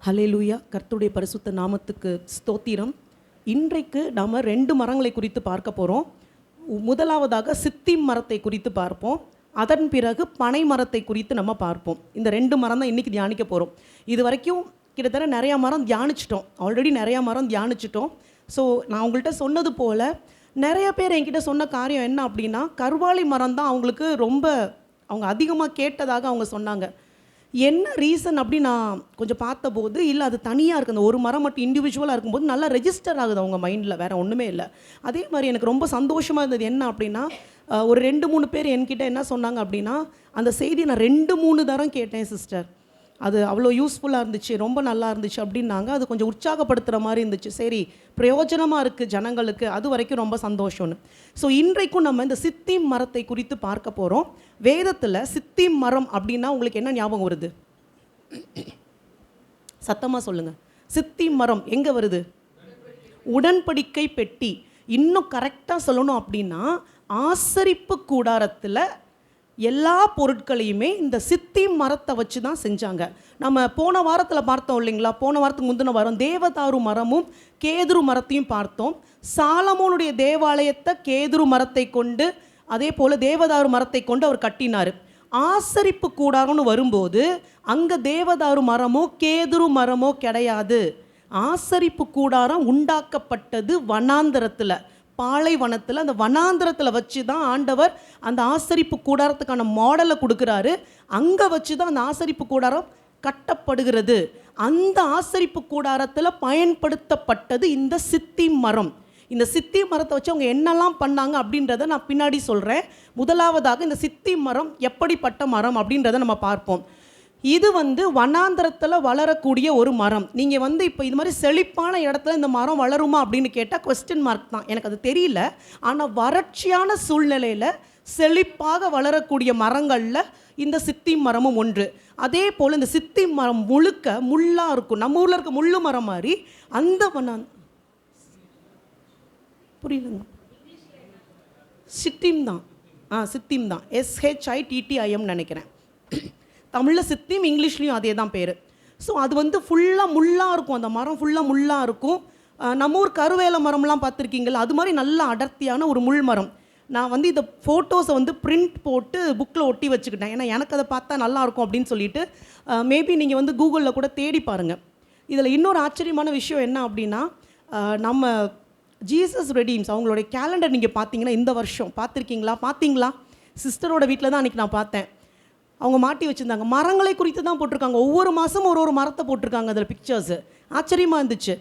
ஹல்லேலூயா. கர்த்தருடைய பரிசுத்த நாமத்துக்கு ஸ்தோத்திரம். இன்றைக்கு நாம் 2 மரங்களை குறித்து பார்க்க போகிறோம். முதலாவதாக சித்திம் மரத்தை குறித்து பார்ப்போம். அதன் பிறகு பனை மரத்தை குறித்து நம்ம பார்ப்போம். இந்த 2 மரம் தான் இன்றைக்கி தியானிக்க போகிறோம். இது வரைக்கும் கிட்டத்தட்ட நிறையா மரம் தியானிச்சிட்டோம். ஆல்ரெடி நிறையா மரம் தியானிச்சிட்டோம். ஸோ நான் உங்கள்கிட்ட சொன்னது போல் நிறைய பேர் என்கிட்ட சொன்ன காரியம் என்ன அப்படின்னா, கர்வாலி மரம் தான் அவங்களுக்கு ரொம்ப அவங்க அதிகமாக கேட்டதாக அவங்க சொன்னாங்க. என்ன ரீசன் அப்படி நான் கொஞ்சம் பார்த்தபோது, இல்லை அது தனியாக இருக்குது, அந்த ஒரு மரம் மட்டும் இண்டிவிஜுவலாக இருக்கும்போது நல்லா ரெஜிஸ்டர் ஆகுது அவங்க மைண்டில், வேறு ஒன்றுமே இல்லை. அதே மாதிரி எனக்கு ரொம்ப சந்தோஷமாக இருந்தது என்ன அப்படின்னா, ஒரு 2-3 பேர் என்கிட்ட என்ன சொன்னாங்க அப்படின்னா, அந்த செய்தி நான் 2-3 தரம் கேட்டேன் சிஸ்டர், அது அவ்வளோ யூஸ்ஃபுல்லாக இருந்துச்சு, ரொம்ப நல்லா இருந்துச்சு அப்படின்னாங்க. அது கொஞ்சம் உற்சாகப்படுத்துகிற மாதிரி இருந்துச்சு. சரி, பிரயோஜனமாக இருக்குது ஜனங்களுக்கு, அது வரைக்கும் ரொம்ப சந்தோஷம்னு. ஸோ இன்றைக்கும் நம்ம இந்த சித்திம் மரத்தை குறித்து பார்க்க போகிறோம். வேதத்தில் சித்திம் மரம் அப்படின்னா உங்களுக்கு என்ன ஞாபகம் வருது? சத்தமாக சொல்லுங்கள். சித்திம் மரம் எங்கே வருது? உடன்படிக்கை பெட்டி. இன்னும் கரெக்டாக சொல்லணும் அப்படின்னா, ஆசரிப்பு கூடாரத்தில் எல்லா பொருட்களையுமே இந்த சித்திம் மரத்தை வச்சு தான் செஞ்சாங்க. நம்ம போன வாரத்தில் பார்த்தோம் இல்லைங்களா? போன வாரத்துக்கு முந்தின வாரம் தேவதாரு மரமும் கேதுரு மரத்தையும் பார்த்தோம். சாலமோனுடைய தேவாலயத்தை கேதுரு மரத்தை கொண்டு, அதே போல் தேவதாரு மரத்தை கொண்டு அவர் கட்டினார். ஆசரிப்பு கூடாரம்னு வரும்போது அங்கே தேவதாரு மரமோ கேதுரு மரமோ கிடையாது. ஆசரிப்பு கூடாரம் உண்டாக்கப்பட்டது வனாந்தரத்தில், பாலைவனத்தில். அந்த வனாந்திரத்தில் வச்சு தான் ஆண்டவர் அந்த ஆசரிப்பு கூடாரத்துக்கான மாடலை கொடுக்குறாரு. அங்கே வச்சு தான் அந்த ஆசரிப்பு கூடாரம் கட்டப்படுகிறது. அந்த ஆசரிப்பு கூடாரத்தில் பயன்படுத்தப்பட்டது இந்த சித்திம் மரம். இந்த சித்திம் மரத்தை வச்சு அவங்க என்னெல்லாம் பண்ணாங்க அப்படின்றத நான் பின்னாடி சொல்கிறேன். முதலாவதாக இந்த சித்திம் மரம் எப்படிப்பட்ட மரம் அப்படின்றத நம்ம பார்ப்போம். இது வனாந்திரத்தில் வளரக்கூடிய ஒரு மரம். நீங்கள் இப்போ இது மாதிரி செழிப்பான இடத்துல இந்த மரம் வளருமா அப்படின்னு கேட்டால் கொஸ்டின் மார்க் தான். எனக்கு அது தெரியல. ஆனால் வறட்சியான சூழ்நிலையில் செழிப்பாக வளரக்கூடிய மரங்களில் இந்த சித்திம் மரமும் ஒன்று. அதே போல் இந்த சித்திம் மரம் முழுக்க முள்ளாக இருக்கும். நம்ம ஊரில் இருக்க முள்ளு மரம் மாதிரி அந்த புரியுதுங்க, சித்திம் தான். சித்திம் தான், SHITTIM நினைக்கிறேன். தமிழில் சித்திம், இங்கிலீஷ்லேயும் அதே தான் பேர். ஸோ அது ஃபுல்லாக முள்ளாக இருக்கும். அந்த மரம் ஃபுல்லாக முள்ளாக இருக்கும். நம்ம ஊர் கருவேல மரம்லாம் பார்த்துருக்கீங்களா? அது மாதிரி நல்ல அடர்த்தியான ஒரு முள் மரம். நான் இந்த ஃபோட்டோஸை பிரிண்ட் போட்டு புக்கில் ஒட்டி வச்சுக்கிட்டேன். ஏன்னா எனக்கு அதை பார்த்தா நல்லாயிருக்கும் அப்படின்னு சொல்லிட்டு. மேபி நீங்கள் கூகுளில் கூட தேடி பாருங்கள். இதில் இன்னொரு ஆச்சரியமான விஷயம் என்ன அப்படின்னா, நம்ம ஜீசஸ் ரெடீம்ஸ் அவங்களுடைய கேலண்டர் நீங்கள் பார்த்தீங்கன்னா, இந்த வருஷம் பார்த்தீங்களா? சிஸ்டரோட வீட்டில் தான் அன்றைக்கி நான் பார்த்தேன். அவங்க மாட்டி வச்சுருந்தாங்க. மரங்களை குறித்து தான் போட்டிருக்காங்க. ஒவ்வொரு மாதமும் ஒரு மரத்தை போட்டிருக்காங்க அதில் பிக்சர்ஸு. ஆச்சரியமாக இருந்துச்சு.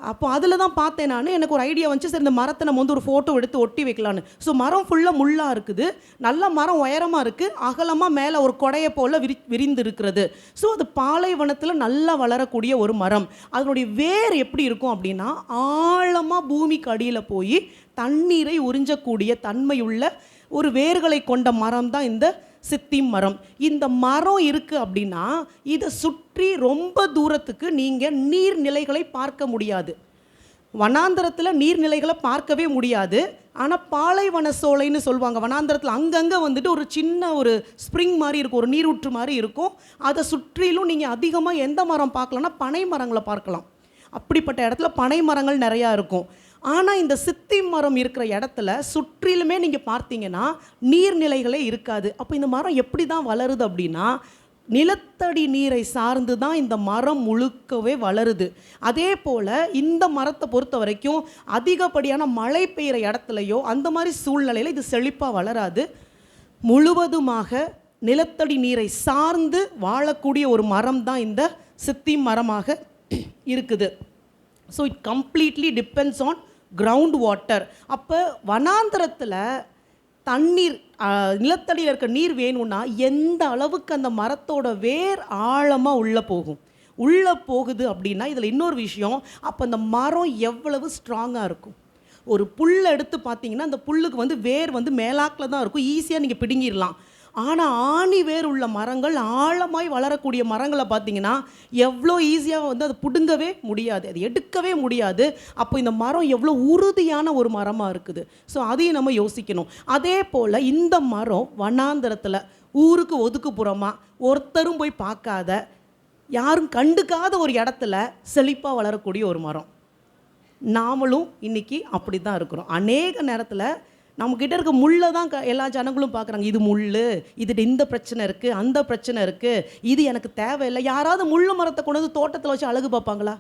அப்போ அதில் தான் பார்த்தேன் நான். எனக்கு ஒரு ஐடியா வந்துச்சு, சரி இந்த மரத்தை நம்ம ஒரு ஃபோட்டோ எடுத்து ஒட்டி வைக்கலான்னு. ஸோ மரம் ஃபுல்லாக முள்ளாக இருக்குது. நல்ல மரம் உயரமாக இருக்குது. அகலமாக மேலே ஒரு கொடையை போல் விரிந்து இருக்கிறது. ஸோ அது பாலைவனத்தில் நல்லா வளரக்கூடிய ஒரு மரம். அதனுடைய வேர் எப்படி இருக்கும் அப்படின்னா, ஆழமாக பூமிக்கு அடியில் போய் தண்ணீரை உறிஞ்சக்கூடிய தன்மையுள்ள ஒரு வேர்களை கொண்ட மரம் தான் இந்த சித்திம் மரம். இந்த மரம் இருக்குது அப்படின்னா, இதை சுற்றி ரொம்ப தூரத்துக்கு நீங்கள் நீர்நிலைகளை பார்க்க முடியாது. வனாந்தரத்தில் நீர்நிலைகளை பார்க்கவே முடியாது. ஆனால் பாலைவன சோலைன்னு சொல்லுவாங்க. வனாந்தரத்தில் அங்கங்கே ஒரு சின்ன ஒரு ஸ்ப்ரிங் மாதிரி இருக்கும், ஒரு நீரூற்று மாதிரி இருக்கும். அதை சுற்றிலும் நீங்கள் அதிகமாக எந்த மரம் பார்க்கலாம்னா பனை மரங்களை பார்க்கலாம். அப்படிப்பட்ட இடத்துல பனை மரங்கள் நிறையா இருக்கும். ஆனால் இந்த சித்திம் மரம் இருக்கிற இடத்துல சுற்றிலுமே நீங்கள் பார்த்தீங்கன்னா நீர்நிலைகளே இருக்காது. அப்போ இந்த மரம் எப்படி தான் வளருது அப்படின்னா, நிலத்தடி நீரை சார்ந்து தான் இந்த மரம் முழுக்கவே வளருது. அதே போல் இந்த மரத்தை பொறுத்த வரைக்கும் அதிகப்படியான மழை பெய்கிற இடத்துலையோ அந்த மாதிரி சூழ்நிலையில் இது செழிப்பாக வளராது. முழுவதுமாக நிலத்தடி நீரை சார்ந்து வாழக்கூடிய ஒரு மரம் தான் இந்த சித்திம் மரமாக இருக்குது. So it completely depends on ground water. அப்போ வனாந்திரத்தில் தண்ணீர், நிலத்தடியில் இருக்க நீர் வேணும்னா எந்த அளவுக்கு அந்த மரத்தோட வேர் ஆழமாக உள்ளே போகுது அப்படின்னா, இதில் இன்னொரு விஷயம், அப்போ அந்த மரம் எவ்வளவு ஸ்ட்ராங்காக இருக்கும். ஒரு புல்லை எடுத்து பார்த்தீங்கன்னா அந்த புல்லுக்கு வேர் மேலாக்கில் தான் இருக்கும், ஈஸியாக நீங்கள் பிடுங்கிடலாம். ஆனால் ஆணி வேர் உள்ள மரங்கள், ஆழமாய் வளரக்கூடிய மரங்களை பார்த்தீங்கன்னா எவ்வளோ ஈஸியாக அதை பிடுங்கவே முடியாது, அது எடுக்கவே முடியாது. அப்போ இந்த மரம் எவ்வளோ உறுதியான ஒரு மரமாக இருக்குது. ஸோ அதையும் நம்ம யோசிக்கணும். அதே போல் இந்த மரம் வனாந்தரத்தில் ஊருக்கு ஒதுக்குப்புறமாக ஒருத்தரும் போய் பார்க்காத யாரும் கண்டுக்காத ஒரு இடத்துல செழிப்பாக வளரக்கூடிய ஒரு மரம். நாமளும் இன்னைக்கு அப்படி தான் இருக்கிறோம். அநேக நேரத்தில் நம்மக்கிட்ட இருக்க முள்ளை தான் எல்லா ஜனங்களும் பார்க்குறாங்க. இது முள், இது இந்த பிரச்சனை இருக்குது, அந்த பிரச்சனை இருக்குது, இது எனக்கு தேவையில்லை. யாராவது முள்ளு மரத்தை கொண்டு வந்து தோட்டத்தில் வச்சு அழகு பார்ப்பாங்களா?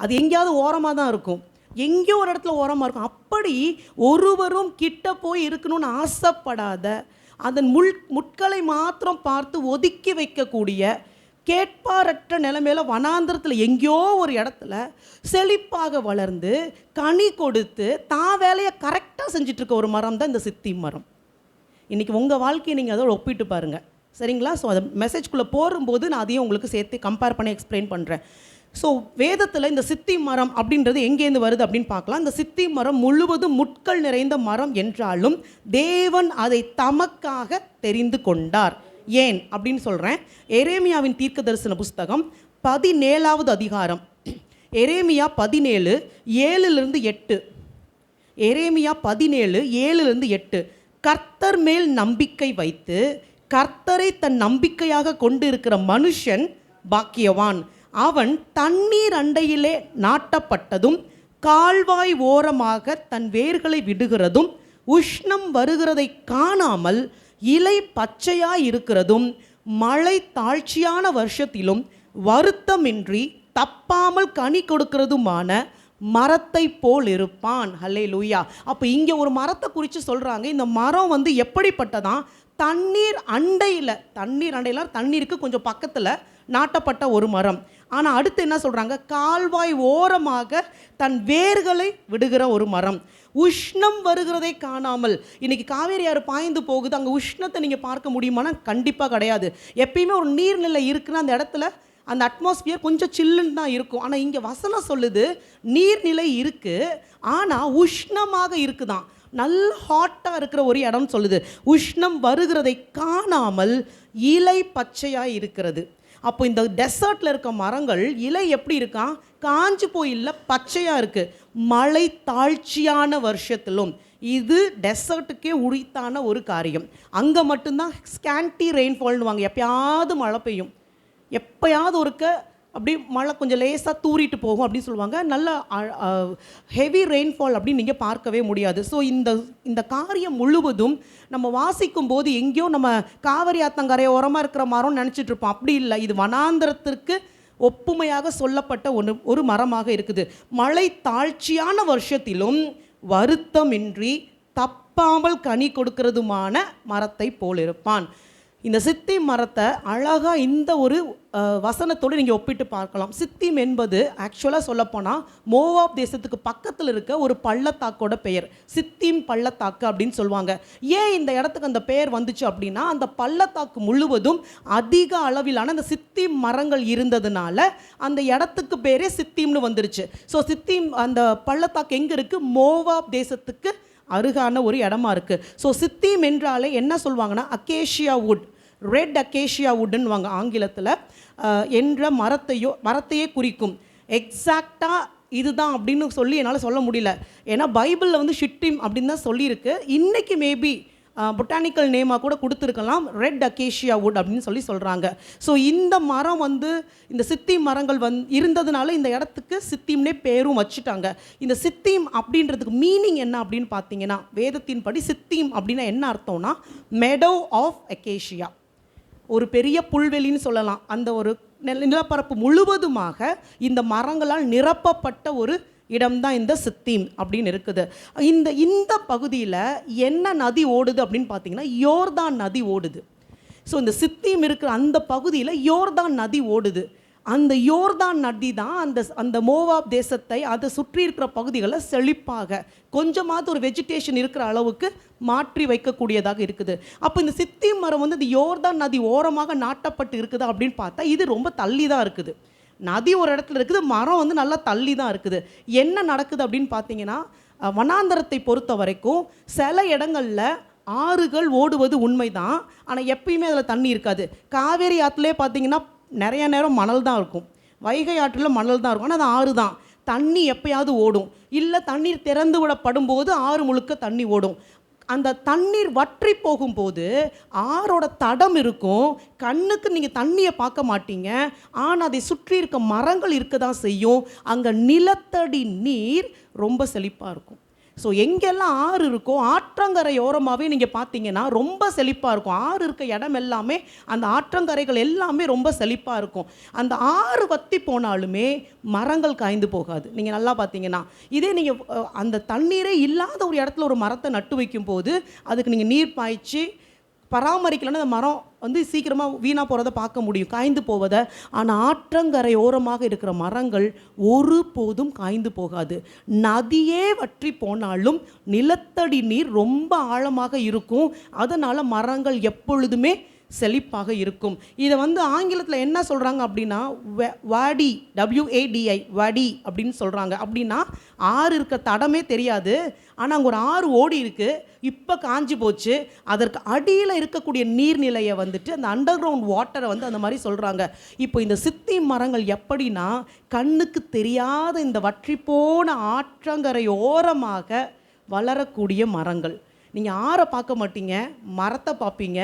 அது எங்கேயாவது ஓரமாக தான் இருக்கும், எங்கேயோ ஒரு இடத்துல ஓரமாக இருக்கும். அப்படி ஒருவரும் கிட்ட போய் இருக்கணும்னு ஆசைப்படாத, அதன் முட்களை மாத்திரம் பார்த்து ஒதுக்கி வைக்கக்கூடிய, கேட்பாரற்ற நிலைமையில வனாந்திரத்தில் எங்கேயோ ஒரு இடத்துல செழிப்பாக வளர்ந்து கனி கொடுத்து தான் வேலையை கரெக்டாக செஞ்சிட்ருக்க ஒரு மரம் தான் இந்த சித்தி மரம். இன்றைக்கி உங்கள் வாழ்க்கையை நீங்கள் அதோட ஒப்பிட்டு பாருங்கள், சரிங்களா? ஸோ அதை மெசேஜ்குள்ளே போகும்போது நான் அதையும் உங்களுக்கு சேர்த்து கம்பேர் பண்ணி எக்ஸ்பிளைன் பண்ணுறேன். ஸோ வேதத்தில் இந்த சித்தி மரம் அப்படின்றது எங்கேருந்து வருது அப்படின்னு பார்க்கலாம். இந்த சித்தி மரம் முழுவதும் முட்கள் நிறைந்த மரம் என்றாலும் தேவன் அதை தமக்காக தெரிந்து கொண்டார். ஏன் அப்படின்னு சொல்கிறேன். எரேமியாவின் தீர்க்க தரிசன புஸ்தகம் 17வது அதிகாரம், எரேமியா 17 7-8. எரேமியா 17 7-8. கர்த்தர் மேல் நம்பிக்கை வைத்து கர்த்தரை தன் நம்பிக்கையாக கொண்டு இருக்கிற மனுஷன் பாக்கியவான். அவன் தண்ணீர் அண்டையிலே நாட்டப்பட்டதும் கால்வாய் ஓரமாக தன் வேர்களை விடுகிறதும் உஷ்ணம் வருகிறதை காணாமல் இலை பச்சையாய் இருக்கிறதும் மழை தாழ்ச்சியான வருஷத்திலும் வருத்தமின்றி தப்பாமல் கனி கொடுக்கிறதுமான மரத்தை போல் இருப்பான். ஹல்லேலூயா. அப்போ இங்கே ஒரு மரத்தை குறித்து சொல்கிறாங்க. இந்த மரம் வந்து எப்படிப்பட்டதான்? தண்ணீர் அண்டையில் தண்ணீருக்கு கொஞ்சம் பக்கத்தில் நாட்டப்பட்ட ஒரு மரம். ஆனால் அடுத்து என்ன சொல்கிறாங்க? கால்வாய் ஓரமாக தன் வேர்களை விடுகிற ஒரு மரம். உஷ்ணம் வருகிறதை காணாமல். இன்றைக்கி காவேரி ஆறு பாய்ந்து போகுது, அங்கே உஷ்ணத்தை நீங்கள் பார்க்க முடியுமானா கண்டிப்பாக கிடையாது. எப்பயுமே ஒரு நீர்நிலை இருக்குன்னா அந்த இடத்துல அந்த அட்மாஸ்பியர் கொஞ்சம் சில்லுன்னு தான் இருக்கும். ஆனால் இங்கே வசனம் சொல்லுது நீர்நிலை இருக்குது, ஆனால் உஷ்ணமாக இருக்குதான், நல்ல ஹாட்டாக இருக்கிற ஒரு இடம் சொல்லுது. உஷ்ணம் வருகிறதை காணாமல் இலை பச்சையாக இருக்கிறது. அப்போ இந்த டெசர்ட்டில் இருக்க மரங்கள் இலை எப்படி இருக்கான்? காஞ்சு போய் இல்லை, பச்சையாக இருக்குது. மழை தாழ்ச்சியான வருஷத்திலும். இது டெசர்ட்டுக்கே உரித்தான ஒரு காரியம். அங்கே மட்டும்தான் ஸ்கேண்டி ரெயின்ஃபால்னுவாங்க, எப்பயாவது மழை பெய்யும், எப்பயாவது ஒருக்க அப்படி மழை கொஞ்சம் லேசாக தூரிட்டு போகும் அப்படின்னு சொல்லுவாங்க. நல்ல ஹெவி ரெயின்ஃபால் அப்படின்னு நீங்கள் பார்க்கவே முடியாது. ஸோ இந்த காரியம் முழுவதும் நம்ம வாசிக்கும் போது எங்கேயோ நம்ம காவிரி ஆத்தங்கரை ஓரமாக இருக்கிற மரம் நினச்சிட்டு இருப்போம். அப்படி இல்லை, இது வனாந்திரத்திற்கு ஒப்புமையாக சொல்லப்பட்ட ஒரு மரமாக இருக்குது. மழை தாழ்ச்சியான வருஷத்திலும் வருத்தமின்றி தப்பாமல் கனி கொடுக்கிறதுமான மரத்தை போல் இருப்பான். இந்த சித்திம் மரத்தை அழகாக இந்த ஒரு வசனத்தோடு நீங்கள் ஒப்பிட்டு பார்க்கலாம். சித்திம் என்பது ஆக்சுவலாக சொல்லப்போனால் மோவாப் தேசத்துக்கு பக்கத்தில் இருக்க ஒரு பள்ளத்தாக்கோட பெயர். சித்திம் பள்ளத்தாக்கு அப்படின்னு சொல்லுவாங்க. ஏன் இந்த இடத்துக்கு அந்த பெயர் வந்துச்சு அப்படின்னா, அந்த பள்ளத்தாக்கு முழுவதும் அதிக அளவிலான அந்த சித்திம் மரங்கள் இருந்ததுனால அந்த இடத்துக்கு பேரே சித்திம்னு வந்துருச்சு. ஸோ சித்திம் அந்த பள்ளத்தாக்கு எங்கே இருக்குது? மோவாப் தேசத்துக்கு அருகான ஒரு இடமா இருக்குது. ஸோ சித்திம் என்றாலே என்ன சொல்லுவாங்கன்னா அக்கேஷியா வுட், ரெட் அக்கேஷியா வுட்னு வாங்க ஆங்கிலத்தில், என்ற மரத்தையே குறிக்கும். எக்ஸாக்டாக இதுதான் அப்படின்னு சொல்லி என்னால் சொல்ல முடியல. ஏன்னா பைபிளில் வந்து ஷிட்டிம் அப்படின்னு தான் சொல்லியிருக்கு. இன்றைக்கி மேபி பொட்டானிக்கல் நேமாக கூட கொடுத்துருக்கலாம், ரெட் அக்கேஷியா வுட் அப்படின்னு சொல்கிறாங்க. ஸோ இந்த மரம் வந்து இந்த சித்திம் மரங்கள் இருந்ததுனால இந்த இடத்துக்கு சித்திம்னே பேரும் வச்சுட்டாங்க. இந்த சித்திம் அப்படின்றதுக்கு மீனிங் என்ன அப்படின்னு பார்த்தீங்கன்னா, வேதத்தின் படி சித்திம் அப்படின்னா என்ன அர்த்தம்னா மெடோ ஆஃப் அக்கேஷியா, ஒரு பெரிய புல்வெளின்னு சொல்லலாம். அந்த ஒரு நிலப்பரப்பு முழுவதுமாக இந்த மரங்களால் நிரப்பப்பட்ட ஒரு இடம்தான் இந்த சித்திம் அப்படின்னு இருக்குது. இந்த பகுதியில் என்ன நதி ஓடுது அப்படின்னு பார்த்தீங்கன்னா யோர்தான் நதி ஓடுது. ஸோ இந்த சித்திம் இருக்கிற அந்த பகுதியில் யோர்தான் நதி ஓடுது. அந்த யோர்தான் நதி தான் அந்த மோவாப் தேசத்தை அதை சுற்றி இருக்கிற பகுதிகளில் செழிப்பாக கொஞ்சமாவது ஒரு வெஜிடேஷன் இருக்கிற அளவுக்கு மாற்றி வைக்கக்கூடியதாக இருக்குது. அப்போ இந்த சித்திம் மரம் வந்து இந்த யோர்தான் நதி ஓரமாக நாட்டப்பட்டு இருக்குது அப்படின்னு பார்த்தா இது ரொம்ப தள்ளி தான் இருக்குது. நதி ஒரு இடத்துல இருக்குது, மரம் வந்து நல்லா தள்ளி தான் இருக்குது. என்ன நடக்குது அப்படின்னு பார்த்தீங்கன்னா, வனாந்தரத்தை பொறுத்த வரைக்கும் சில இடங்களில் ஆறுகள் ஓடுவது உண்மைதான், ஆனால் எப்பயுமே அதில் தண்ணி இருக்காது. காவேரி ஆற்றுலே பார்த்தீங்கன்னா நிறைய நேரம் மணல் தான் இருக்கும், வைகை ஆற்றில் மணல் தான் இருக்கும், ஆனால் அது ஆறு தான். தண்ணி எப்பயாவது ஓடும், இல்லை தண்ணீர் திறந்து விடப்படும் போது ஆறு முழுக்க தண்ணி ஓடும். அந்த தண்ணீர் வற்றி போகும்போது ஆறோட தடம் இருக்கும். கண்ணுக்கு நீங்கள் தண்ணியை பார்க்க மாட்டீங்க, ஆனால் அதை சுற்றி இருக்க மரங்கள் இருக்க தான் செய்யும். அங்கே நிலத்தடி நீர் ரொம்ப செழிப்பாக இருக்கும். ஸோ எங்கெல்லாம் ஆறு இருக்கோ ஆற்றங்கரையோரமாகவே நீங்கள் பார்த்தீங்கன்னா ரொம்ப செழிப்பாக இருக்கும். ஆறு இருக்க இடம் எல்லாமே, அந்த ஆற்றங்கரைகள் எல்லாமே ரொம்ப செழிப்பாக இருக்கும். அந்த ஆறு வற்றி போனாலுமே மரங்கள் காய்ந்து போகாது. நீங்கள் நல்லா பார்த்தீங்கன்னா, இதே நீங்கள் அந்த தண்ணீரே இல்லாத ஒரு இடத்துல ஒரு மரத்தை நட்டு வைக்கும் போது அதுக்கு நீங்கள் நீர் பாய்ச்சி பராமரிக்கலன்னா அந்த மரம் வந்து சீக்கிரமாக வீணாக போகிறத பார்க்க முடியும், காய்ந்து போவதை. ஆனால் ஆற்றங்கரை ஓரமாக இருக்கிற மரங்கள் ஒருபோதும் காய்ந்து போகாது. நதியே வற்றி போனாலும் நிலத்தடி நீர் ரொம்ப ஆழமாக இருக்கும். அதனால் மரங்கள் எப்பொழுதுமே செழிப்பாக இருக்கும். இதை வந்து ஆங்கிலத்தில் என்ன சொல்கிறாங்க அப்படின்னா வாடி, WADI, வாடி அப்படின்னு சொல்கிறாங்க. அப்படின்னா ஆறு இருக்க தடமே தெரியாது, ஆனால் அங்கே ஒரு ஆறு ஓடி இருக்குது, இப்போ காஞ்சி போச்சு. அதற்கு அடியில் இருக்கக்கூடிய நீர்நிலையை வந்துட்டு அந்த அண்டர் கிரவுண்ட் வாட்டரை வந்து அந்த மாதிரி சொல்கிறாங்க. இப்போ இந்த சித்தி மரங்கள் எப்படின்னா கண்ணுக்கு தெரியாத இந்த வற்றி போன ஆற்றங்கரை ஓரமாக வளரக்கூடிய மரங்கள். நீங்கள் ஆறை பார்க்க மாட்டீங்க, மரத்தை பார்ப்பீங்க.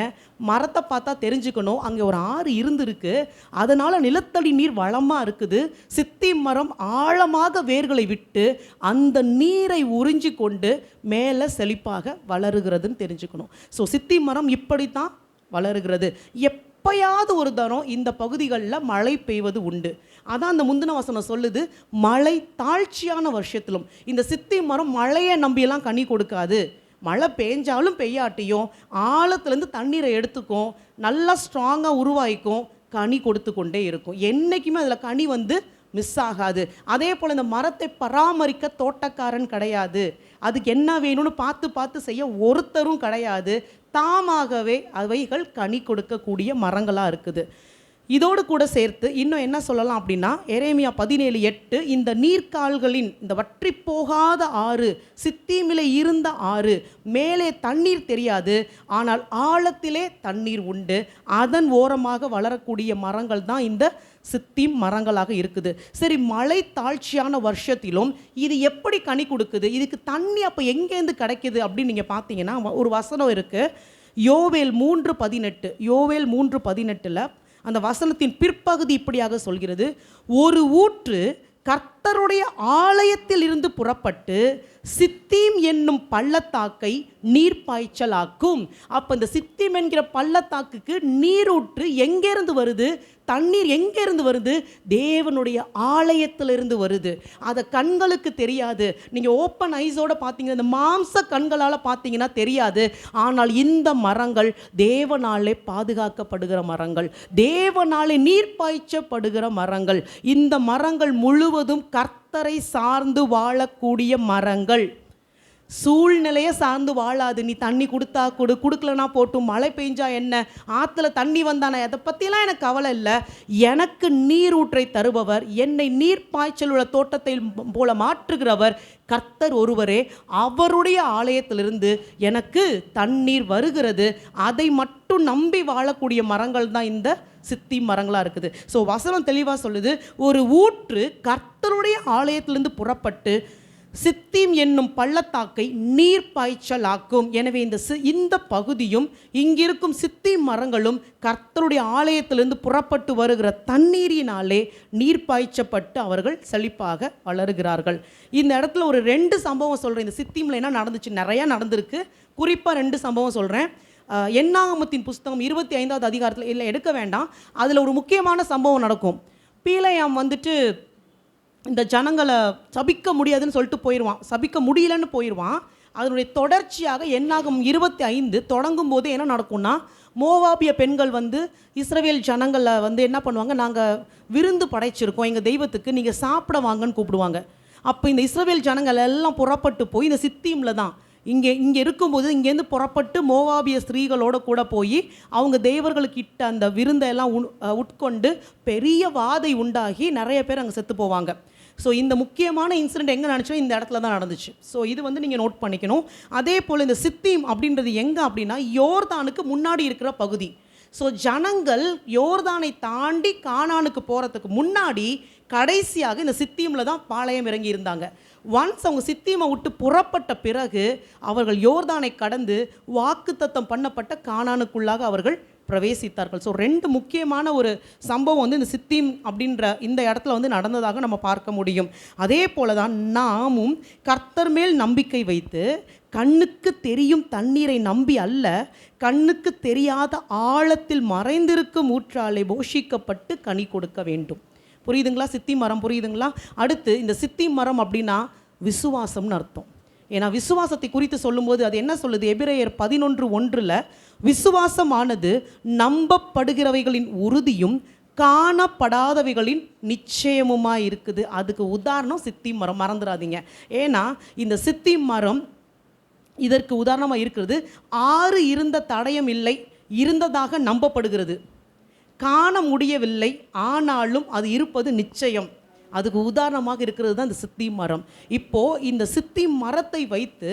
மரத்தை பார்த்தா தெரிஞ்சுக்கணும் அங்கே ஒரு ஆறு இருந்திருக்கு, அதனால் நிலத்தடி நீர் வளமாக இருக்குது. சித்தி மரம் ஆழமாக வேர்களை விட்டு அந்த நீரை உறிஞ்சி கொண்டு மேலே செழிப்பாக வளருகிறதுன்னு தெரிஞ்சுக்கணும். ஸோ சித்தி மரம் இப்படித்தான் வளருகிறது. எப்பயாவது ஒரு தரம் இந்த பகுதிகளில் மழை பெய்வது உண்டு. அதான் அந்த முந்தின வசனம் சொல்லுது, மழை தாழ்ச்சியான வருஷத்திலும். இந்த சித்தி மரம் மழையை நம்பியெல்லாம் கனி கொடுக்காது. மழை பெஞ்சாலும் பெய்யாட்டியும் ஆழத்துலேருந்து தண்ணீரை எடுத்துக்கும், நல்லா ஸ்ட்ராங்காக உருவாயிக்கும், கனி கொடுத்து கொண்டே இருக்கும். என்றைக்குமே அதில் கனி வந்து மிஸ் ஆகாது. அதே போல் இந்த மரத்தை பராமரிக்க தோட்டக்காரன் கிடையாது, அதுக்கு என்ன வேணும்னு பார்த்து பார்த்து செய்ய ஒருத்தரும் கிடையாது. தாமாகவே அவைகள் கனி கொடுக்கக்கூடிய மரங்களாக இருக்குது. இதோடு கூட சேர்த்து இன்னும் என்ன சொல்லலாம் அப்படின்னா, எரேமியா 17:8, இந்த நீர்க்கால்களின், இந்த வற்றி போகாத ஆறு, சித்தீமிலே இருந்த ஆறு, மேலே தண்ணீர் தெரியாது, ஆனால் ஆழத்திலே தண்ணீர் உண்டு, அதன் ஓரமாக வளரக்கூடிய மரங்கள் தான் இந்த சித்தீம் மரங்களாக இருக்குது. சரி, மழை தாழ்ச்சியான வருஷத்திலும் இது எப்படி கனி கொடுக்குது? இதுக்கு தண்ணி அப்போ எங்கேருந்து கிடைக்குது அப்படின்னு நீங்கள் பார்த்தீங்கன்னா ஒரு வசனம் இருக்குது, யோவேல் 3:18. யோவேல் 3:18 அந்த வசனத்தின் பிற்பகுதி இப்படியாக சொல்கிறது, ஒரு ஊற்று கர்த்தருடைய ஆலயத்தில் இருந்து புறப்பட்டு சித்தீம் என்னும் பள்ளத்தாக்கை நீர்ப்பாய்ச்சலாக்கும். அப்போ இந்த சித்தீம் என்கிற பள்ளத்தாக்குக்கு நீரூற்று எங்கேருந்து வருது? தண்ணீர் எங்கேருந்து வருது? தேவனுடைய ஆலயத்திலிருந்து வருது. அதை கண்களுக்கு தெரியாது. நீங்கள் ஓப்பன் ஐஸோடு பார்த்தீங்கன்னா, இந்த மாம்ச கண்களால் பார்த்தீங்கன்னா தெரியாது. ஆனால் இந்த மரங்கள் தேவனாலே பாதுகாக்கப்படுகிற மரங்கள், தேவனாலே நீர் பாய்ச்சப்படுகிற மரங்கள். இந்த மரங்கள் முழுவதும் கர்த்தரை சார்ந்து வாழக்கூடிய மரங்கள். சூழ்நிலையை சார்ந்து வாழாது. நீ தண்ணி கொடுத்தா கொடு, கொடுக்கலனா போட்டும், மழை பெஞ்சா என்ன, ஆற்றுல தண்ணி வந்தானே, அதை பற்றிலாம் எனக்கு கவலை இல்லை. எனக்கு நீரூற்றை தருபவர், என்னை நீர் பாய்ச்சல் உள்ள தோட்டத்தை போல மாற்றுகிறவர் கர்த்தர் ஒருவரே. அவருடைய ஆலயத்திலிருந்து எனக்கு தண்ணீர் வருகிறது. அதை மட்டும் நம்பி வாழக்கூடிய மரங்கள் தான் இந்த சித்தி மரங்களாக இருக்குது. ஸோ வசனம் தெளிவாக சொல்லுது, ஒரு ஊற்று கர்த்தருடைய ஆலயத்திலிருந்து புறப்பட்டு சித்தீம் என்னும் பள்ளத்தாக்கை நீர் பாய்ச்சலாக்கும். எனவே இந்த பகுதியும் இங்கிருக்கும் சித்தீம் மரங்களும் கர்த்தருடைய ஆலயத்திலிருந்து புறப்பட்டு வருகிற தண்ணீரினாலே நீர் பாய்ச்சப்பட்டு அவர்கள் செழிப்பாக வளருகிறார்கள். இந்த இடத்துல ஒரு 2 சம்பவம் சொல்கிறேன். இந்த சித்தீமில் என்ன நடந்துச்சு, நிறையா நடந்திருக்கு. குறிப்பாக 2 சம்பவம் சொல்கிறேன். என்னாகமத்தின் புஸ்தகம் 25வது அதிகாரத்தில், இல்லை எடுக்க வேண்டாம், அதில் ஒரு முக்கியமான சம்பவம் நடக்கும். பீலையாம் வந்துட்டு இந்த ஜனங்களை சபிக்க முடியாதுன்னு சொல்லிட்டு போயிடுவான், சபிக்க முடியலன்னு போயிடுவான். அதனுடைய தொடர்ச்சியாக என்னாகும் 25 தொடங்கும் போது என்ன நடக்கும்னா, மோவாபிய பெண்கள் வந்து இஸ்ரவேல் ஜனங்களை வந்து என்ன பண்ணுவாங்க, நாங்கள் விருந்து படைச்சிருக்கோம் எங்கள் தெய்வத்துக்கு, நீங்கள் சாப்பிட வாங்கன்னு கூப்பிடுவாங்க. அப்போ இந்த இஸ்ரவேல் ஜனங்கள் எல்லாம் புறப்பட்டு போய் இந்த சித்தீமில் தான் இங்கே இருக்கும்போது இங்கேருந்து புறப்பட்டு மோவாபிய ஸ்திரீகளோடு கூட போய் அவங்க தேவர்களுக்கு இட்ட அந்த விருந்தையெல்லாம் உட்கொண்டு பெரிய வாதை உண்டாகி நிறைய பேர் அங்கே செத்து போவாங்க. ஸோ இந்த முக்கியமான இன்சிடென்ட் எங்கே நடந்துச்சோ இந்த இடத்துல தான் நடந்துச்சு. ஸோ இது வந்து நீங்கள் நோட் பண்ணிக்கணும். அதே போல் இந்த சித்தீம் அப்படின்றது எங்கே அப்படின்னா யோர்தானுக்கு முன்னாடி இருக்கிற பகுதி. ஸோ ஜனங்கள் யோர்தானை தாண்டி கானானுக்கு போகிறதுக்கு முன்னாடி கடைசியாக இந்த சித்தீமில் தான் பாளையம் இறங்கி இருந்தாங்க. ஒன்ஸ் அவங்க சித்தீமை விட்டு புறப்பட்ட பிறகு அவர்கள் யோர்தானை கடந்து வாக்குத்தத்தம் பண்ணப்பட்ட கானானுக்குள்ளாக அவர்கள் பிரவேசித்தார்கள். ஸோ 2 முக்கியமான ஒரு சம்பவம் வந்து இந்த சித்தீம் அப்படின்ற இந்த இடத்துல வந்து நடந்ததாக நம்ம பார்க்க முடியும். அதே போல தான் நாமும் கர்த்தர் மேல் நம்பிக்கை வைத்து கண்ணுக்கு தெரியும் தண்ணீரை நம்பி அல்ல, கண்ணுக்கு தெரியாத ஆழத்தில் மறைந்திருக்கும் ஊற்றாலை போஷிக்கப்பட்டு கனி கொடுக்க வேண்டும். புரியுதுங்களா? சித்தி மரம் புரியுதுங்களா? அடுத்து இந்த சித்தி மரம் அப்படின்னா விசுவாசம்னு அர்த்தம். ஏன்னா விசுவாசத்தை குறித்து சொல்லும்போது அது என்ன சொல்லுது? எபிரேயர் 11:1 விசுவாசமானது நம்பப்படுகிறவைகளின் உறுதியும் காணப்படாதவைகளின் நிச்சயமுமாக இருக்குது. அதுக்கு உதாரணம் சித்தி மரம், மறந்துடாதீங்க. ஏன்னா இந்த சித்தி மரம் இதற்கு உதாரணமாக இருக்கிறது. 6 இருந்த தடயம் இல்லை, இருந்ததாக நம்பப்படுகிறது. காண முடியவில்லை, ஆனாலும் அது இருப்பது நிச்சயம். அதுக்கு உதாரணமாக இருக்கிறது தான் இந்த சித்தி மரம். இப்போது இந்த சித்தி மரத்தை வைத்து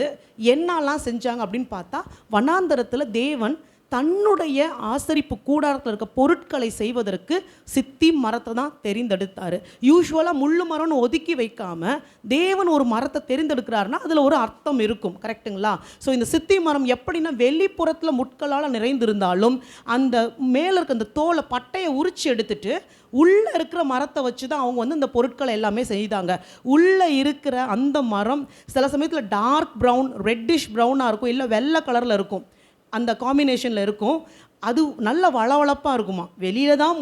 என்னெல்லாம் செஞ்சாங்க அப்படின்னு பார்த்தா, வனாந்தரத்தில் தேவன் தன்னுடைய ஆசரிப்பு கூடாரத்தில் இருக்க பொருட்களை செய்வதற்கு சித்தி மரத்தை தான் தெரிந்தெடுத்தார். யூஸ்வலாக முள்ளு மரம்னு ஒதுக்கி வைக்காமல் தேவன் ஒரு மரத்தை தெரிந்தெடுக்கிறாருன்னா அதில் ஒரு அர்த்தம் இருக்கும். கரெக்டுங்களா? ஸோ இந்த சித்தி மரம் எப்படின்னா வெளிப்புறத்தில் முட்களால் நிறைந்திருந்தாலும் அந்த மேலே இருக்க அந்த தோலை பட்டையை உரித்து எடுத்துட்டு உள்ளே இருக்கிற மரத்தை வச்சு தான் அவங்க வந்து இந்த பொருட்களை எல்லாமே செய்தாங்க. உள்ளே இருக்கிற அந்த மரம் சில சமயத்தில் டார்க் ப்ரௌன், ரெட்டிஷ் ப்ரௌனாக இருக்கும், இல்லை வெள்ளை கலரில் இருக்கும், அந்த காம்பினேஷனில் இருக்கும். அது நல்ல வளவளப்பாக இருக்குமா. வெளியில் தான்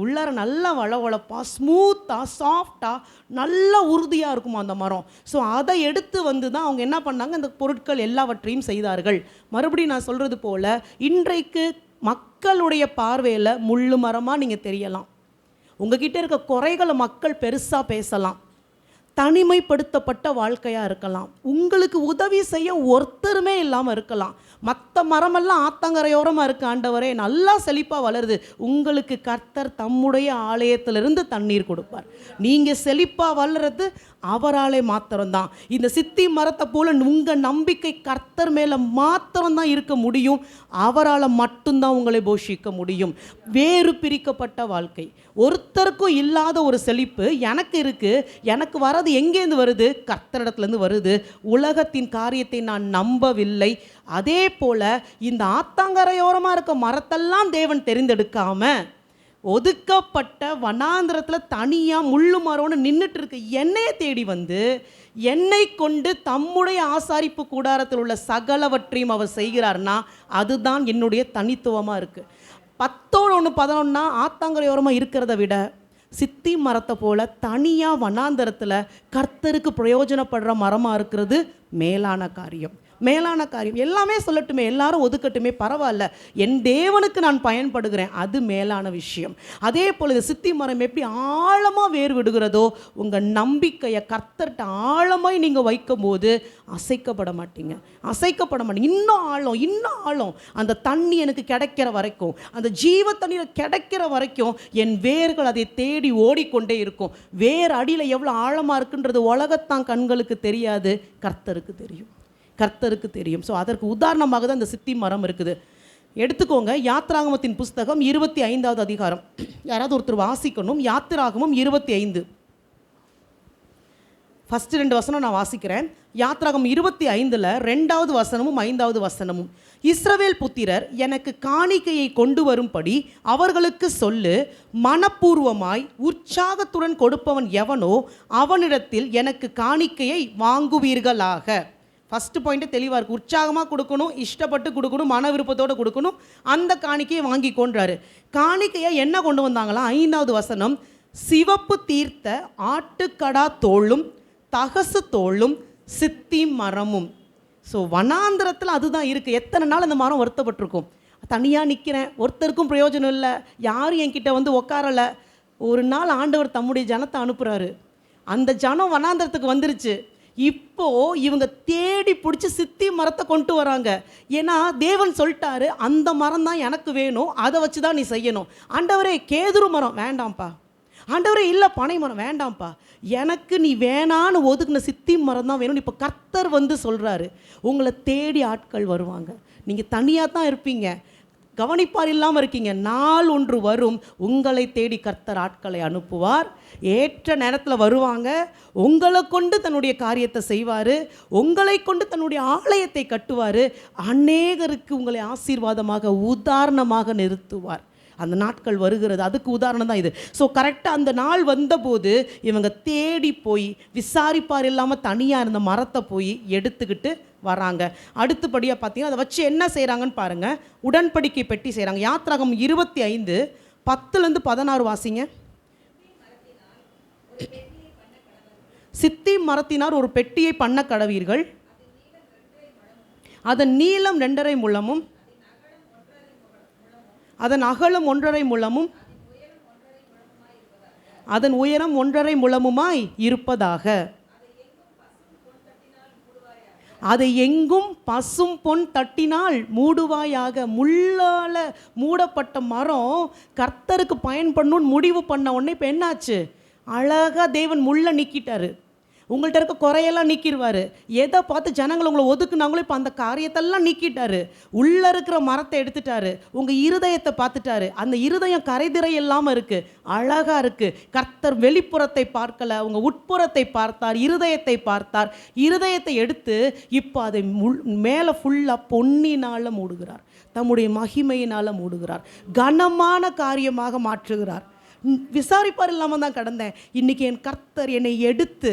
உள்ளார நல்ல வளவளப்பாக ஸ்மூத்தாக சாஃப்டாக நல்ல உறுதியாக இருக்குமா அந்த மரம். ஸோ அதை எடுத்து வந்து தான் அவங்க என்ன பண்ணாங்க, இந்த பொருட்கள் எல்லாவற்றையும் செய்தார்கள். மறுபடியும் நான் சொல்கிறது போல் இன்றைக்கு மக்களுடைய பார்வையில் முள்ளு மரமாக நீங்கள் தெரியலாம். உங்ககிட்ட இருக்க குறைகளை மக்கள் பெருசாக பேசலாம். தனிமைப்படுத்தப்பட்ட வாழ்க்கையாக இருக்கலாம். உங்களுக்கு உதவி செய்ய ஒருத்தருமே இல்லாமல் இருக்கலாம். மற்ற மரமெல்லாம் ஆத்தங்கரையோரமாக இருக்க, ஆண்டவரே நல்லா செழிப்பாக வளருது. உங்களுக்கு கர்த்தர் தம்முடைய ஆலயத்திலிருந்து தண்ணீர் கொடுப்பார். நீங்கள் செழிப்பாக வளர்றது அவராலே மாத்திரம்தான். இந்த சித்தி மரத்தை போல உங்கள் நம்பிக்கை கர்த்தர் மேலே மாத்திரம்தான் இருக்க முடியும். அவரால் மட்டும்தான் உங்களை போஷிக்க முடியும். வேறு பிரிக்கப்பட்ட வாழ்க்கை, ஒருத்தருக்கும் இல்லாத ஒரு செழிப்பு எனக்கு இருக்குது. எனக்கு வர்றது எங்கேருந்து வருது? கர்த்தரிடத்துலேருந்து வருது. உலகத்தின் காரியத்தை நான் நம்பவில்லை. அதே போல் இந்த ஆத்தாங்கரையோரமாக இருக்க மரத்தெல்லாம் தேவன் தெரிந்தெடுக்காம ஒதுக்கப்பட்ட வனாந்திரத்தில் தனியாக முள்ளு மரம்னு நின்றுட்டு இருக்க என்னையை தேடி வந்து என்னை கொண்டு தம்முடைய ஆசாரிப்பு கூடாரத்தில் உள்ள சகலவற்றையும் அவர் செய்கிறார்னா அதுதான் என்னுடைய தனித்துவமாக இருக்குது. 10:1 ஆத்தாங்கரையோரமாக இருக்கிறத விட சித்தி மரத்தை போல் தனியாக வனாந்தரத்தில் கர்த்தருக்கு பிரயோஜனப்படுற மரமாக இருக்கிறது மேலான காரியம். மேலான காரியம் எல்லாமே சொல்லட்டுமே, எல்லாரும் ஒதுக்கட்டுமே, பரவாயில்ல, என் தேவனுக்கு நான் பயன்படுகிறேன், அது மேலான விஷயம். அதே போல் இந்த சித்தி மரம் எப்படி ஆழமாக வேர் விடுகிறதோ உங்கள் நம்பிக்கையை கர்த்தர்கிட்ட ஆழமாய் நீங்கள் வைக்கும் போது அசைக்கப்பட மாட்டீங்க. இன்னும் ஆழம் அந்த தண்ணி எனக்கு கிடைக்கிற வரைக்கும், அந்த ஜீவ தண்ணீர் கிடைக்கிற வரைக்கும் என் வேர்கள் அதை தேடி ஓடிக்கொண்டே இருக்கும். வேர் அடியில் எவ்வளோ ஆழமாக இருக்குன்றது உலகத்தான் கண்களுக்கு தெரியாது, கர்த்தருக்கு தெரியும். ஸோ அதற்கு உதாரணமாக தான் இந்த சித்தி மரம் இருக்குது. எடுத்துக்கோங்க, யாத்திராகமத்தின் புஸ்தகம் 25வது அதிகாரம். யாராவது ஒருத்தர் வாசிக்கணும். யாத்திராகமம் 25 ஃபஸ்ட்டு 2 வசனம் நான் வாசிக்கிறேன். யாத்திராகம் 25 2வது வசனமும் 5வது வசனமும். இஸ்ரவேல் புத்திரர் எனக்கு காணிக்கையை கொண்டு வரும்படி அவர்களுக்கு சொல்லு, மனப்பூர்வமாய் உற்சாகத்துடன் கொடுப்பவன் எவனோ அவனிடத்தில் எனக்கு காணிக்கையை வாங்குவீர்களாக. ஃபஸ்ட்டு பாயிண்ட்டு தெளிவாக இருக்குது. உற்சாகமாக கொடுக்கணும், இஷ்டப்பட்டு கொடுக்கணும், மன விருப்பத்தோடு கொடுக்கணும், அந்த காணிக்கையை வாங்கி கொண்டாரு. காணிக்கையை என்ன கொண்டு வந்தாங்களாம்? 5வது வசனம், சிவப்பு தீர்த்த ஆட்டுக்கடா தோளும் தகசு தோளும் சித்தி மரமும். ஸோ வனாந்திரத்தில் அதுதான் இருக்குது. எத்தனை நாள் அந்த மரம் வருத்தப்பட்டிருக்கும். தனியாக நிற்கிறேன், ஒருத்தருக்கும் பிரயோஜனம் இல்லை, யாரும் என்கிட்ட வந்து உட்காரலை. ஒரு நாள் ஆண்டவர் தம்முடைய ஜனத்தை அனுப்புகிறாரு. அந்த ஜனம் வனாந்திரத்துக்கு வந்துருச்சு. இப்போது இவங்க தேடி பிடிச்சி சித்தி மரத்தை கொண்டு வராங்க. ஏன்னா தேவன் சொல்லிட்டாரு, அந்த மரம் தான் எனக்கு வேணும், அதை வச்சு தான் நீ செய்யணும். ஆண்டவரே கேதுரு மரம் வேண்டாம்ப்பா, ஆண்டவரே இல்லை பனை மரம் வேண்டாம்ப்பா, எனக்கு நீ வேணான்னு ஒதுக்குன சித்தி மரம் தான் வேணும்னு இப்போ கர்த்தர் வந்து சொல்கிறாரு. உங்களை தேடி ஆட்கள் வருவாங்க. நீங்கள் தனியாக தான் இருப்பீங்க. கவனிப்பார் இல்லாமல் இருக்கீங்க. நாள் ஒன்று வரும், உங்களை தேடி கர்த்தர் ஆட்களை அனுப்புவார். ஏற்ற நேரத்தில் வருவாங்க. உங்களை கொண்டு தன்னுடைய காரியத்தை செய்வார். உங்களை கொண்டு தன்னுடைய ஆலயத்தை கட்டுவார். அநேகருக்கு உங்களை ஆசீர்வாதமாக உதாரணமாக நிறுத்துவார். அந்த நாட்கள் வருகிறது. அதுக்கு உதாரணம் தான் இது. ஸோ கரெக்டாக அந்த நாள் வந்தபோது இவங்க தேடி போய் விசாரிப்பார் இல்லாமல் தனியாக இருந்த மரத்தை போய் எடுத்துக்கிட்டு வராங்க. அடுத்தபடியாக பார்த்தீங்கன்னா அதை வச்சு என்ன செய்கிறாங்கன்னு பாருங்கள். உடன்படிக்கை பெட்டி செய்கிறாங்க. யாத்ராகமம் 25:10-16 வாசிங்க. சித்தி மரத்தினார் ஒரு பெட்டியை பண்ண கடவீர்கள். அதன் நீளம் 2.5 முழமும், அதன் அகலம் 1.5 முழமும், அதன் உயரம் 1.5 முழமுமாய் இருப்பதாக. அதை எங்கும் பசும் பொன் தட்டினால் மூடுவாயாக. முள்ளால் மூடப்பட்ட மரம் கர்த்தருக்கு பயன்படணும்னு முடிவு பண்ண உடனே இப்போ என்னாச்சு? அழகாக தேவன் முள்ளை நீக்கிட்டாரு. உங்கள்கிட்ட இருக்க குறையெல்லாம் நீக்கிடுவார். எதை பார்த்து ஜனங்கள் உங்களை ஒதுக்குனாங்களோ இப்போ அந்த காரியத்தெல்லாம் நீக்கிட்டாரு. உள்ளே இருக்கிற மரத்தை எடுத்துட்டாரு. உங்கள் இருதயத்தை பார்த்துட்டாரு. அந்த இருதயம் கரைதிரை இல்லாமல் இருக்குது, அழகாக இருக்குது. கர்த்தர் வெளிப்புறத்தை பார்க்கல, உங்கள் உட்புறத்தை பார்த்தார், இருதயத்தை பார்த்தார். இருதயத்தை எடுத்து இப்போ அதை மேலே ஃபுல்லாக பொன்னினால் மூடுகிறார். தம்முடைய மகிமையினால் மூடுகிறார். கனமான காரியமாக மாற்றுகிறார். விசாரிப்பார் இல்லாமல் தான் கடந்தேன். இன்றைக்கி என் கர்த்தர் என்னை எடுத்து,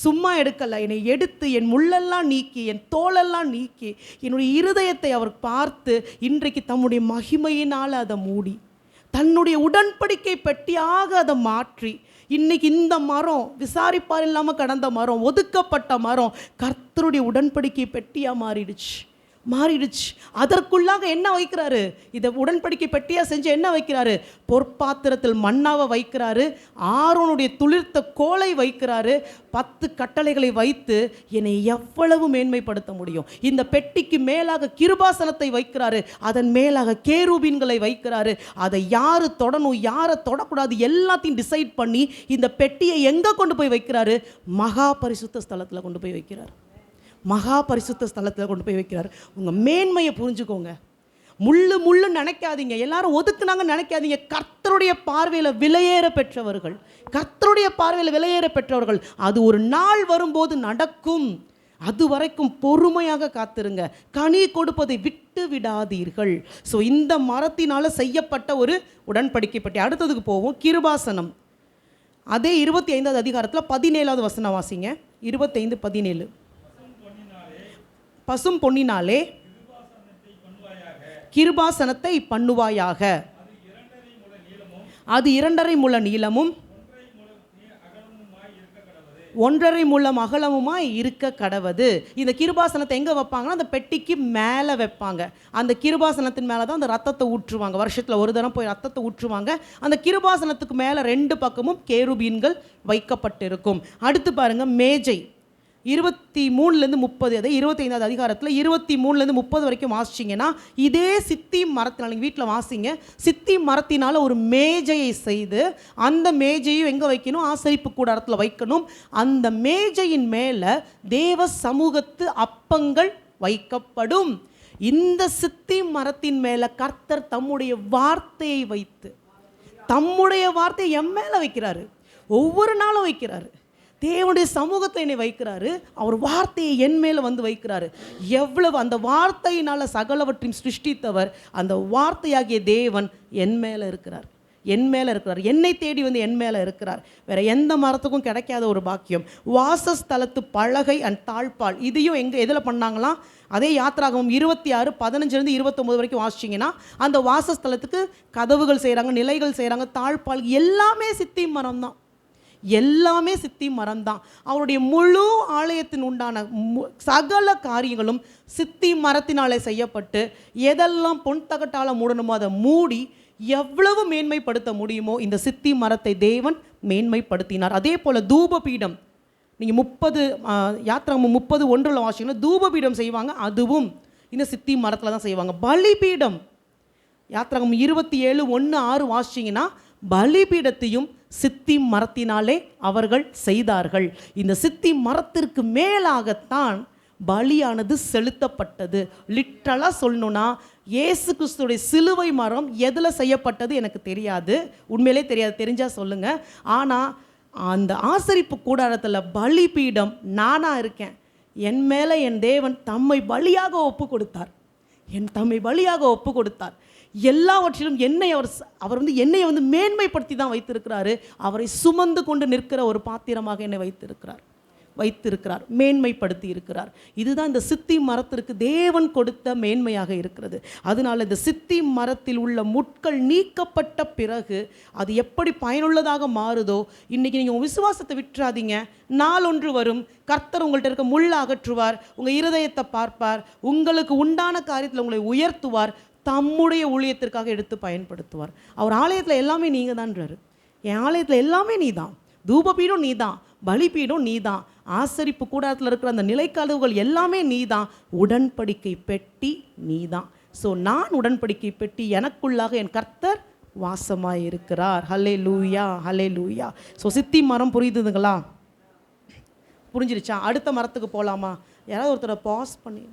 சும்மா எடுக்கலை, என்னை எடுத்து என் முள்ளெல்லாம் நீக்கி, என் தோலெல்லாம் நீக்கி, என்னுடைய இருதயத்தை அவர் பார்த்து இன்றைக்கு தம்முடைய மகிமையினால் அதை மூடி, தன்னுடைய உடன்படிக்கை பெட்டியாக அதை மாற்றி, இன்றைக்கி இந்த மரம் விசாரிப்பார் இல்லாமல் கடந்த மரம், ஒதுக்கப்பட்ட மரம் கர்த்தருடைய உடன்படிக்கை பெட்டியாக மாறிடுச்சு. அதற்குள்ளாக என்ன வைக்கிறாரு? இதை உடன்படிக்கை பெட்டியாக செஞ்சு என்ன வைக்கிறாரு? பொற்பாத்திரத்தில் மன்னாவை வைக்கிறாரு. ஆரோனுடைய துளிர்த்த கோலை வைக்கிறாரு. 10 கட்டளைகளை வைத்து என்னை எவ்வளவு மேன்மைப்படுத்த முடியும். இந்த பெட்டிக்கு மேலாக கிருபாசனத்தை வைக்கிறாரு. அதன் மேலாக கேருபீன்களை வைக்கிறாரு. அதை யார் தொடணும், யாரை தொடக்கூடாது எல்லாத்தையும் டிசைட் பண்ணி இந்த பெட்டியை எங்கே கொண்டு போய் வைக்கிறாரு? மகா பரிசுத்த ஸ்தலத்தில் கொண்டு போய் வைக்கிறார். மகா பரிசுத்த ஸ்தலத்தில் கொண்டு போய் வைக்கிறார். உங்கள் மேன்மையை புரிஞ்சுக்கோங்க. முள்ளு நினைக்காதீங்க. எல்லாரும் ஒதுக்குனாங்க நினைக்காதீங்க. கர்த்தருடைய பார்வையில் விலையேற பெற்றவர்கள், கர்த்தருடைய பார்வையில் விலையேற பெற்றவர்கள். அது ஒரு நாள் வரும்போது நடக்கும். அது வரைக்கும் பொறுமையாக காத்திருங்க. கனி கொடுப்பதை விட்டு விடாதீர்கள். ஸோ இந்த மரத்தினால் செய்யப்பட்ட ஒரு உடன்படிக்கை பற்றி அடுத்ததுக்கு போவோம். கிருபாசனம். அதே 25வது அதிகாரத்தில் 17வது வசனம் வாசிங்க. 25:17. பசும் பொன்னினாலே கிருபாசனத்தை பண்ணுவாயாக. அது 2.5 முழ நீளமும் 1.5 முழம் அகலமுமாய் இருக்க கடவது. இந்த கிருபாசனத்தை எங்கே வைப்பாங்கன்னா அந்த பெட்டிக்கு மேலே வைப்பாங்க. அந்த கிருபாசனத்தின் மேலே தான் அந்த ரத்தத்தை ஊற்றுவாங்க. வருஷத்தில் ஒரு தரம் போய் ரத்தத்தை ஊற்றுவாங்க. அந்த கிருபாசனத்துக்கு மேலே 2 பக்கமும் கேருபீன்கள் வைக்கப்பட்டிருக்கும். அடுத்து பாருங்கள், மேஜை. 23-30, அதே 25வது அதிகாரத்தில் 23-30 வரைக்கும் வாசிச்சிங்கன்னா இதே சித்தி மரத்தினால், நீங்கள் வீட்டில் வாசிங்க, சித்தி மரத்தினால் ஒரு மேஜையை செய்து அந்த மேஜையும் எங்கே வைக்கணும்? ஆசரிப்பு கூடாரத்தில் வைக்கணும். அந்த மேஜையின் மேலே தேவ சமூகத்து அப்பங்கள் வைக்கப்படும். இந்த சித்தி மரத்தின் மேலே கர்த்தர் தம்முடைய வார்த்தையை வைத்து, தம்முடைய வார்த்தையை என் மேலே வைக்கிறாரு. ஒவ்வொரு நாளும் வைக்கிறாரு. தேவனுடைய சமூகத்தை என்னை வைக்கிறாரு. அவர் வார்த்தையை என் மேலே வந்து வைக்கிறாரு. எவ்வளவு அந்த வார்த்தையினால் சகலவற்றையும் சிருஷ்டித்தவர், அந்த வார்த்தையாகிய தேவன் என் மேலே இருக்கிறார். என்னை தேடி வந்து என் மேலே இருக்கிறார். வேறு எந்த மரத்துக்கும் கிடைக்காத ஒரு பாக்கியம். வாசஸ்தலத்து பலகை அண்ட் தாழ்பால், இதையும் எதில் பண்ணாங்களாம்? அதே யாத்ராகமம் 26:15-29 வரைக்கும் வாசிச்சிங்கன்னா அந்த வாசஸ்தலத்துக்கு கதவுகள் செய்கிறாங்க, நிலைகள் செய்கிறாங்க, தாழ்பால் எல்லாமே சித்தி மரம் தான். அவருடைய முழு ஆலயத்தின் உண்டான சகல காரியங்களும் சித்தி மரத்தினாலே செய்யப்பட்டு, எதெல்லாம் பொன் தகட்டால் மூடணுமோ அதை மூடி எவ்வளவு மேன்மைப்படுத்த முடியுமோ இந்த சித்தி மரத்தை தேவன் மேன்மைப்படுத்தினார். அதே போல் தூபபீடம், நீங்கள் 30 யாத்ராகமம் 30:1 வாசிங்கன்னா தூபபீடம் செய்வாங்க. அதுவும் இந்த சித்தி மரத்தில் தான் செய்வாங்க. பலிபீடம் யாத்ராகமம் 27:1-6 வாசிச்சிங்கன்னா பலிபீடத்தையும் சித்தி மரத்தினாலே அவர்கள் செய்தார்கள். இந்த சித்தி மரத்திற்கு மேலாகத்தான் பலியானது செலுத்தப்பட்டது. லிட்டரலாக சொல்லணும்னா இயேசு கிறிஸ்துடைய சிலுவை மரம் எதில் செய்யப்பட்டது எனக்கு தெரியாது, உண்மையிலே தெரியாது, தெரிஞ்சால் சொல்லுங்கள். ஆனால் அந்த ஆசரிப்பு கூடாரத்தில் பலிபீடம் நானாக இருக்கேன். என் மேலே என் தேவன் தம்மை பலியாக ஒப்பு கொடுத்தார். தம்மை பலியாக ஒப்பு கொடுத்தார். எல்லாவற்றிலும் அவர் என்னை மேன்மைப்படுத்தி தான் வைத்திருக்கிறாரு. அவரை சுமந்து கொண்டு நிற்கிற ஒரு பாத்திரமாக என்னை வைத்திருக்கிறார், மேன்மைப்படுத்தி இருக்கிறார். இதுதான் இந்த சித்தி மரத்திற்கு தேவன் கொடுத்த மேன்மையாக இருக்கிறது. அதனால் இந்த சித்தி மரத்தில் உள்ள முட்கள் நீக்கப்பட்ட பிறகு அது எப்படி பயனுள்ளதாக மாறுதோ, இன்றைக்கி நீங்கள் உங்கள் விசுவாசத்தை விட்டுறாதீங்க. நாள் ஒன்று வரும், கர்த்தர் உங்கள்கிட்ட இருக்க முள்ள அகற்றுவார், உங்கள் இருதயத்தை பார்ப்பார், உங்களுக்கு உண்டான காரியத்தில் உங்களை உயர்த்துவார், தம்முடைய ஊழியத்திற்காக எடுத்து பயன்படுத்துவார். அவர் ஆலயத்தில் எல்லாமே நீங்கள் தான்றாரு. என் ஆலயத்தில் எல்லாமே நீ தான், தூபபீடம் நீ தான், பலிபீடம் நீ தான், ஆசரிப்பு கூடாரத்தில் இருக்கிற அந்த நிலைக்கதவுகள் எல்லாமே நீ தான், உடன்படிக்கை பெட்டி நீ தான். ஸோ நான் உடன்படிக்கை பெட்டி, எனக்குள்ளாக என் கர்த்தர் வாசமாக இருக்கிறார். ஹல்லேலூயா, ஹல்லேலூயா. ஸோ சித்தி மரம் புரியுதுங்களா? புரிஞ்சிருச்சா? அடுத்த மரத்துக்கு போகலாமா? யாராவது ஒருத்தரை பாஸ் பண்ணி